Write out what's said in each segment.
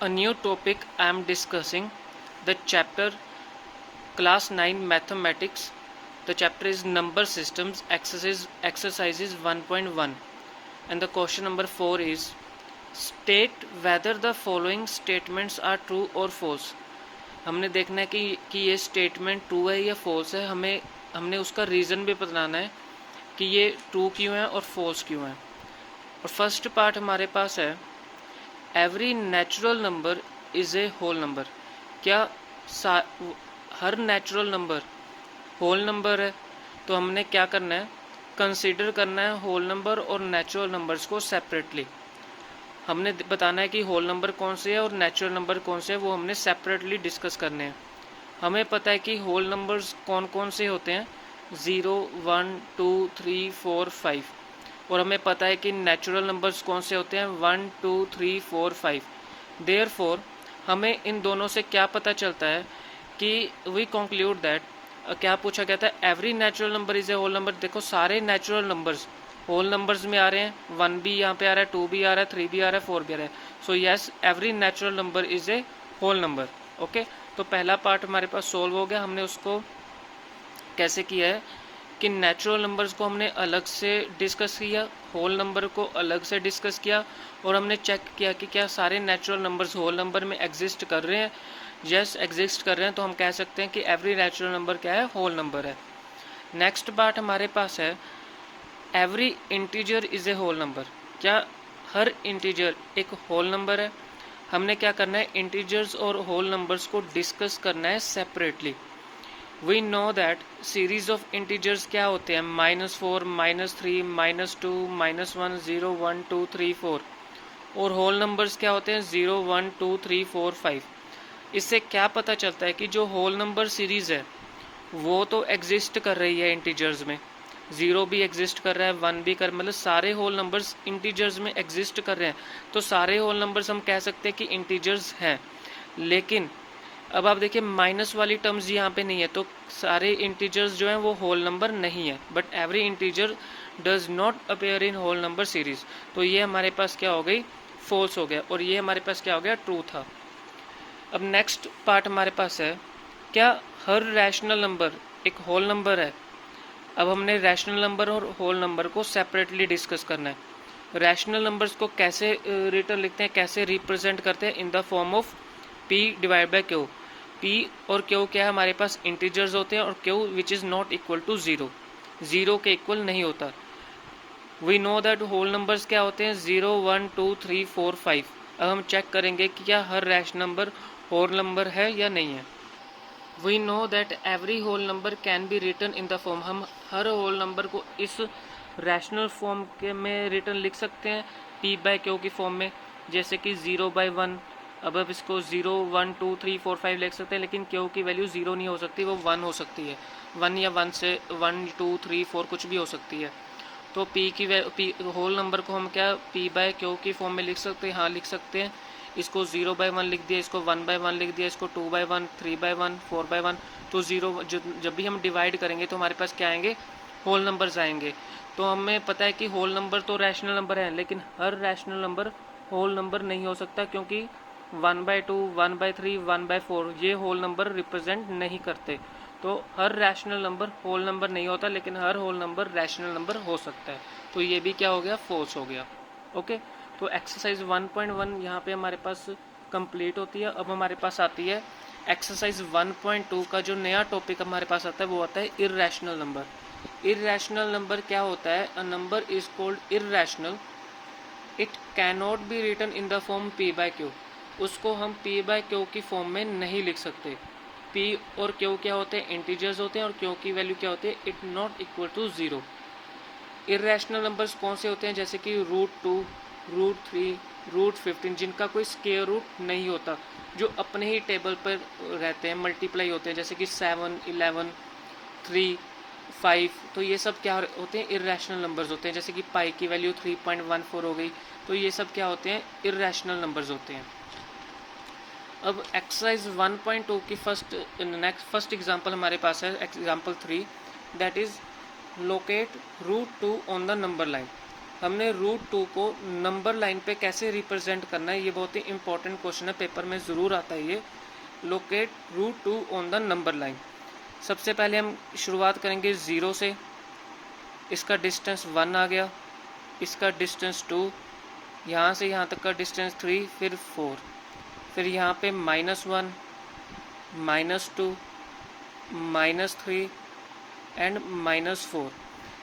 A new topic I am discussing, the chapter class 9 mathematics. The chapter is number systems, exercises 1.1, and the question number 4 is state whether the following statements are true or false. हमने देखना है कि ये statement true है या false है. हमने उसका रीज़न भी बताना है कि ये ट्रू क्यों है और फॉल्स क्यों है. और फर्स्ट पार्ट हमारे पास है every natural number is a whole number. क्या हर नेचुरल नंबर होल नंबर है? तो हमने क्या करना है, कंसीडर करना है होल नंबर और नेचुरल नंबर्स को सेपरेटली. हमने बताना है कि होल नंबर कौन से है और नेचुरल नंबर कौन से है, वो हमने सेपरेटली डिस्कस करने हैं. हमें पता है कि होल नंबर्स कौन कौन से होते हैं, 0, 1, 2, 3, 4, 5. और हमें पता है कि नेचुरल नंबर्स कौन से होते हैं, 1, 2, 3, 4, 5. देयरफॉर हमें इन दोनों से क्या पता चलता है कि वी कंक्लूड दैट, क्या पूछा गया था, every natural number is a whole number. देखो सारे नेचुरल नंबर्स होल नंबर्स में आ रहे हैं. 1 भी यहाँ पे आ रहा है, 2 भी आ रहा है, 3 भी आ रहा है, 4 भी आ रहा है. So yes, every natural number is a whole number. Okay, तो पहला पार्ट हमारे पास सोल्व हो गया. हमने उसको कैसे किया है कि नेचुरल नंबर्स को हमने अलग से डिस्कस किया, होल नंबर को अलग से डिस्कस किया, और हमने चेक किया कि क्या सारे नेचुरल नंबर्स होल नंबर में एग्जिस्ट कर रहे हैं. यस, एग्जिस्ट कर रहे हैं, तो हम कह सकते हैं कि एवरी नेचुरल नंबर क्या है, होल नंबर है. नेक्स्ट पार्ट हमारे पास है every integer is a whole number. क्या हर इंटीजर एक होल नंबर है? हमने क्या करना है, इंटीजर्स और होल नंबर्स को डिस्कस करना है separately. We know that series of integers क्या होते हैं, -4, -3, -2, -1, 0, 1, 2, 3, 4. और होल नंबर्स क्या होते हैं, 0, 1, 2, 3, 4, 5. इससे क्या पता चलता है कि जो होल नंबर सीरीज़ है वो तो एग्जिस्ट कर रही है इंटीजर्स में. 0 भी एग्जिस्ट कर रहा है, 1 भी कर, मतलब सारे होल नंबर्स इंटीजर्स में एग्जिस्ट कर रहे हैं. तो सारे होल नंबर्स हम कह सकते हैं कि इंटीजर्स हैं. लेकिन अब आप देखिए माइनस वाली टर्म्स यहाँ पे नहीं है, तो सारे इंटीजर्स जो हैं वो होल नंबर नहीं है. But every integer does not appear in whole number series. तो ये हमारे पास क्या हो गई, फॉल्स हो गया, और ये हमारे पास क्या हो गया, ट्रू था. अब नेक्स्ट पार्ट हमारे पास है, क्या हर रैशनल नंबर एक होल नंबर है? अब हमने रैशनल नंबर और होल नंबर को सेपरेटली डिस्कस करना है. रैशनल नंबर्स को कैसे रिटर्न लिखते हैं, कैसे रिप्रेजेंट करते हैं, इन the form of p divide by Q. p और q क्या है, हमारे पास इंटीजर्स होते हैं, और q which is not equal to 0, 0 के इक्वल नहीं होता. We know that whole numbers क्या होते हैं, 0, 1, 2, 3, 4, 5. अब हम चेक करेंगे कि क्या हर रैशनल नंबर होल नंबर है या नहीं है. We know that every whole number can be written in the form. हम हर होल नंबर को इस रैशनल फॉर्म के में रिटर्न लिख सकते हैं, p बाई क्यू की फॉर्म में, जैसे कि 0/1. अब इसको 0, 1, 2, 3, 4, 5 लिख सकते हैं, लेकिन क्यू की वैल्यू 0 नहीं हो सकती, वो 1 हो सकती है. 1 या 1 से 1, 2, 3, 4 कुछ भी हो सकती है. तो p होल नंबर को हम क्या p बाई क्यू की फॉर्म में लिख सकते हैं, हाँ लिख सकते हैं. इसको 0/1 लिख दिया, इसको 1/1 लिख दिया, इसको 2/1, 3/1, 4/1. तो 0 जब भी हम डिवाइड करेंगे तो हमारे पास क्या आएंगे, होल नंबर्स आएंगे. तो हमें पता है कि होल नंबर तो रैशनल नंबर है, लेकिन हर रैशनल नंबर होल नंबर नहीं हो सकता, क्योंकि 1/2, 1/3, 1/4 ये होल नंबर रिप्रेजेंट नहीं करते. तो हर रैशनल नंबर होल नंबर नहीं होता, लेकिन हर होल नंबर रैशनल नंबर हो सकता है. तो ये भी क्या हो गया, फॉल्स हो गया. ओके, तो एक्सरसाइज 1.1 यहाँ पे हमारे पास कंप्लीट होती है. अब हमारे पास आती है एक्सरसाइज 1.2 का जो नया टॉपिक हमारे पास आता है, वो आता है इर्रेशनल नंबर. इर्रेशनल नंबर क्या होता है, a number is called irrational, it can not be written in the form p by q. उसको हम p बाई क्यू की फॉर्म में नहीं लिख सकते. p और q क्या होते हैं, इंटीजर्स होते हैं, और q की वैल्यू क्या होती है, it not equal to 0. Irrational numbers कौन से होते हैं, जैसे कि √2, √3, √15, जिनका कोई स्क्वायर रूट नहीं होता, जो अपने ही टेबल पर रहते हैं, मल्टीप्लाई होते हैं, जैसे कि 7, 11, 3, 5. तो ये सब क्या होते हैं, इर्रेशनल नंबर्स होते हैं. जैसे कि पाई की वैल्यू 3.14 हो गई. तो ये सब क्या होते हैं, इर्रेशनल नंबर्स होते हैं. अब एक्सरसाइज 1.2 की फर्स्ट एग्जांपल हमारे पास है, example 3, that is locate √2 on the number line. हमने √2 को नंबर लाइन पे कैसे रिप्रेजेंट करना है, ये बहुत ही इंपॉर्टेंट क्वेश्चन है, पेपर में ज़रूर आता है ये। Locate √2 on the number line. सबसे पहले हम शुरुआत करेंगे 0 से, इसका डिस्टेंस 1 आ गया, इसका डिस्टेंस 2, यहाँ से यहाँ तक का डिस्टेंस 3, फिर 4, फिर यहाँ पे -1, -2, -3 एंड -4।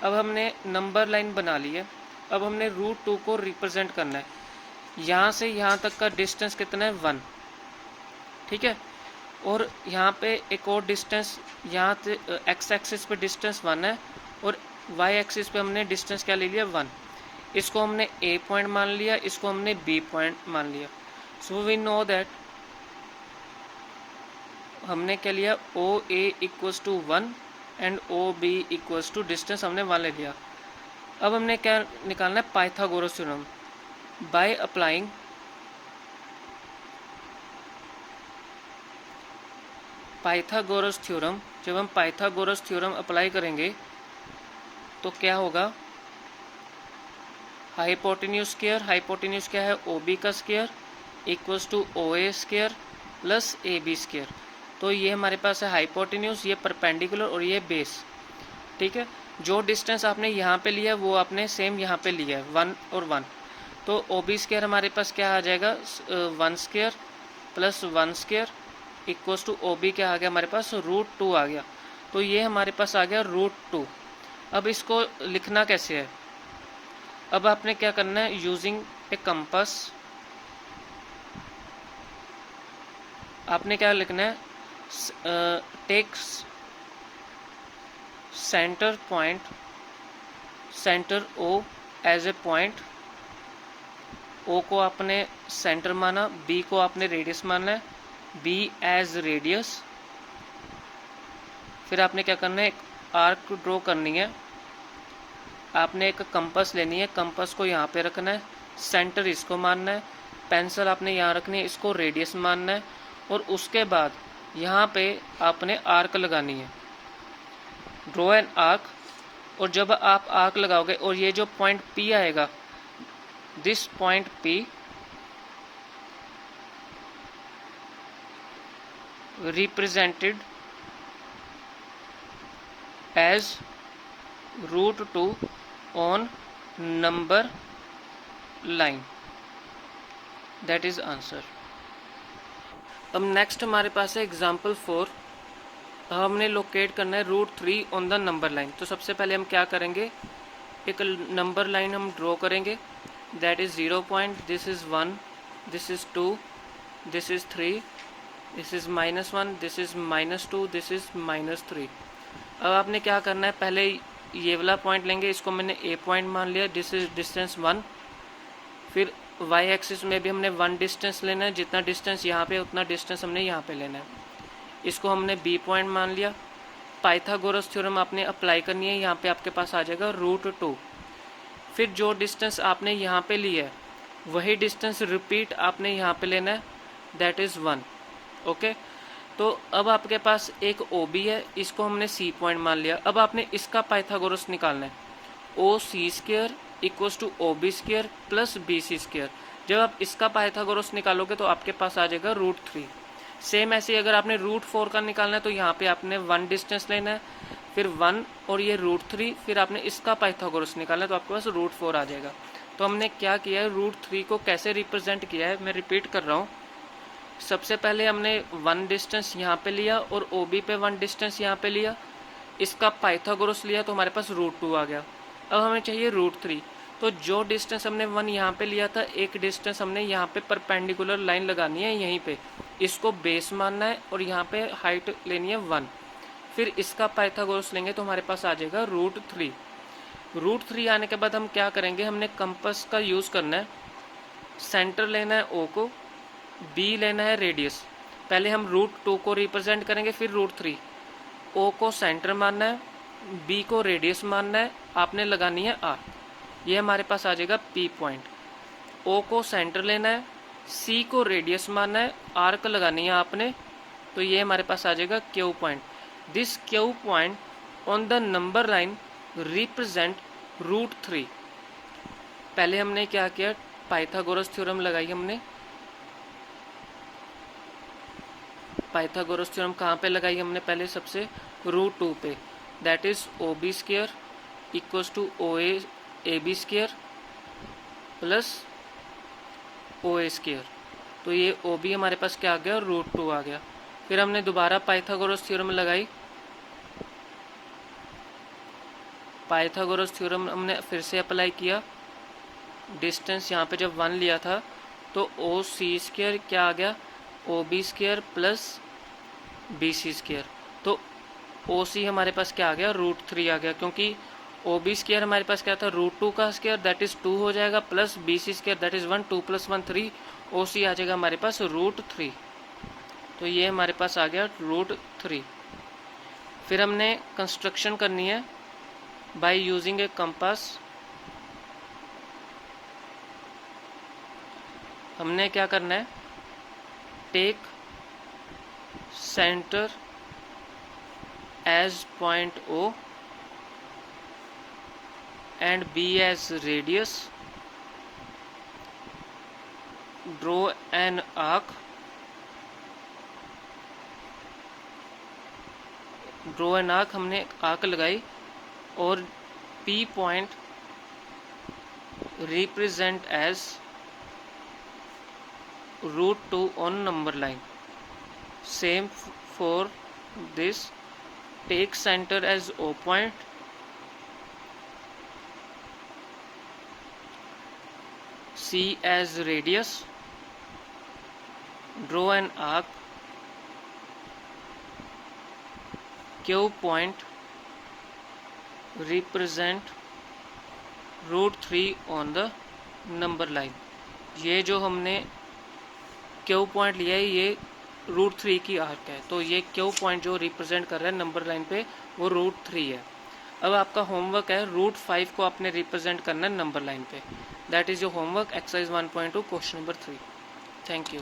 अब हमने नंबर लाइन बना ली है। अब हमने √2 को रिप्रेजेंट करना है। यहाँ से यहाँ तक का डिस्टेंस कितना है, 1, ठीक है। और यहाँ पे एक और डिस्टेंस, यहाँ से x एक्सिस पे डिस्टेंस 1 है और y एक्सिस पे हमने डिस्टेंस क्या ले लिया, 1। इसको हमने a पॉइंट मान लिया, इसको हमने b पॉइंट मान लिया। सो वी नो दैट हमने क्या लिया, OA equals to 1 and OB equals to distance हमने 1 ले लिया। अब हमने क्या निकालना है, Pythagoras theorem. By applying Pythagoras theorem, जब हम पाइथागोरस थ्योरम अप्लाई करेंगे तो क्या होगा, हाइपोटेन्यूज क्या है, OB का square equals to OA square plus AB square. तो ये हमारे पास है हाइपोटेन्यूज, ये परपेंडिकुलर और ये बेस, ठीक है। जो डिस्टेंस आपने यहाँ पे लिया वो आपने सेम यहाँ पे लिया है, 1 और 1। तो OB स्क्वायर हमारे पास क्या आ जाएगा, 1 square plus 1 square equals to OB क्या आ गया हमारे पास, √2 आ गया। तो ये हमारे पास आ गया √2। अब इसको लिखना कैसे है, अब आपने क्या करना है, यूजिंग ए कंपास आपने क्या लिखना है, takes centre point, centre O as a point. O को आपने सेंटर माना, B को आपने रेडियस माना है, B एज रेडियस। फिर आपने क्या करना है, एक आर्क ड्रॉ करनी है, आपने एक कंपास लेनी है, कंपास को यहाँ पे रखना है, सेंटर इसको मानना है, पेंसिल आपने यहाँ रखनी है, इसको रेडियस मानना है, और उसके बाद यहाँ पे आपने आर्क लगानी है, ड्रॉ एन आर्क। और जब आप आर्क लगाओगे और ये जो पॉइंट P आएगा, this point P represented as √2 on number line, that is answer. अब नेक्स्ट हमारे पास है एग्जाम्पल 4। हमने लोकेट करना है √3 ऑन द नंबर लाइन। तो सबसे पहले हम क्या करेंगे, एक नंबर लाइन हम ड्रॉ करेंगे, that is 0 point, this is 1, this is 2, this is 3, this is -1, this is -2, this is -3। अब आपने क्या करना है, पहले ये वाला पॉइंट लेंगे, इसको मैंने A पॉइंट मान लिया, दिस इज डिस्टेंस 1। फिर y एक्सिस में भी हमने 1 डिस्टेंस लेना है, जितना डिस्टेंस यहाँ पे उतना डिस्टेंस हमने यहाँ पे लेना है, इसको हमने B पॉइंट मान लिया। पाइथागोरस थ्योरम आपने अप्लाई करनी है, यहाँ पे आपके पास आ जाएगा √2। फिर जो डिस्टेंस आपने यहाँ पे लिया है वही डिस्टेंस रिपीट आपने यहाँ पे लेना है, दैट इज़ 1, ओके। तो अब आपके पास एक OB है, इसको हमने C पॉइंट मान लिया। अब आपने इसका पाइथागोरस निकालना है, OC square equals to OB square plus BC square. जब आप इसका पाइथागोरस निकालोगे तो आपके पास आ जाएगा √3। सेम ऐसे अगर आपने √4 का निकालना है तो यहाँ पे आपने 1 डिस्टेंस लेना है, फिर 1 और ये √3, फिर आपने इसका पाइथागोरस निकालना है तो आपके पास √4 आ जाएगा। तो हमने क्या किया है, √3 को कैसे रिप्रेजेंट किया है, मैं रिपीट कर रहा हूँ। सबसे पहले हमने 1 डिस्टेंस यहाँ पे लिया और OB पे 1 डिस्टेंस यहाँ पे लिया, इसका पाइथागोरस लिया तो हमारे पास √2 आ गया। अब हमें चाहिए √3, तो जो डिस्टेंस हमने 1 यहाँ पे लिया था, एक डिस्टेंस हमने यहाँ पे परपेंडिकुलर लाइन लगानी है यहीं पे, इसको बेस मानना है और यहाँ पे हाइट लेनी है 1। फिर इसका पाइथागोरस लेंगे तो हमारे पास आ जाएगा √3। √3 आने के बाद हम क्या करेंगे, हमने कंपास का यूज़ करना है, सेंटर लेना है O को, B लेना है रेडियस। पहले हम √2 को रिप्रेजेंट करेंगे, फिर √3। O को सेंटर मानना है, B को रेडियस मानना है, आपने लगानी है आर्क। ये हमारे पास आ जाएगा P पॉइंट। O को सेंटर लेना है, C को रेडियस मानना है, आर्क लगानी है आपने, तो ये हमारे पास आ जाएगा Q point. This Q point on the number line represent √3। पहले हमने क्या किया, पाइथागोरस थ्योरम लगाई हमने। पाइथागोरस थ्योरम कहाँ पे लगाई हमने, पहले सबसे √2 पे, that is OB square equals to AB square plus OA square. तो ये OB हमारे पास क्या आ गया, √2 आ गया। फिर हमने दोबारा पाइथागोरस थ्योरम लगाई, पाइथागोरस थ्योरम हमने फिर से अप्लाई किया। डिस्टेंस यहाँ पे जब 1 लिया था तो OC स्क्वायर क्या आ गया, OB square plus BC square. तो OC हमारे पास क्या आ गया, √3 आ गया, क्योंकि OB स्क्वायर हमारे पास क्या था, √2 का स्क्वायर दैट इज 2 हो जाएगा, plus BC square that is 1, 2 + 1 3, OC आ जाएगा हमारे पास √3। तो ये हमारे पास आ गया √3। फिर हमने कंस्ट्रक्शन करनी है बाय यूजिंग ए कंपास। हमने क्या करना है, take centre as point O and B as radius, draw an arc, हमने आर्क लगाई, और P point represent as √2 on number line. Same for this, take center as O point, C as radius, draw an arc, Q point represent √3 on the number line। ये जो हमने Q point लिया है ये √3 की arc है, तो ये Q पॉइंट जो रिप्रेजेंट कर रहा है नंबर लाइन पे वो √3 है। अब आपका होमवर्क है √5 को आपने रिप्रेजेंट करना है नंबर लाइन पे, that is your homework, exercise 1.2 question number 3। Thank you.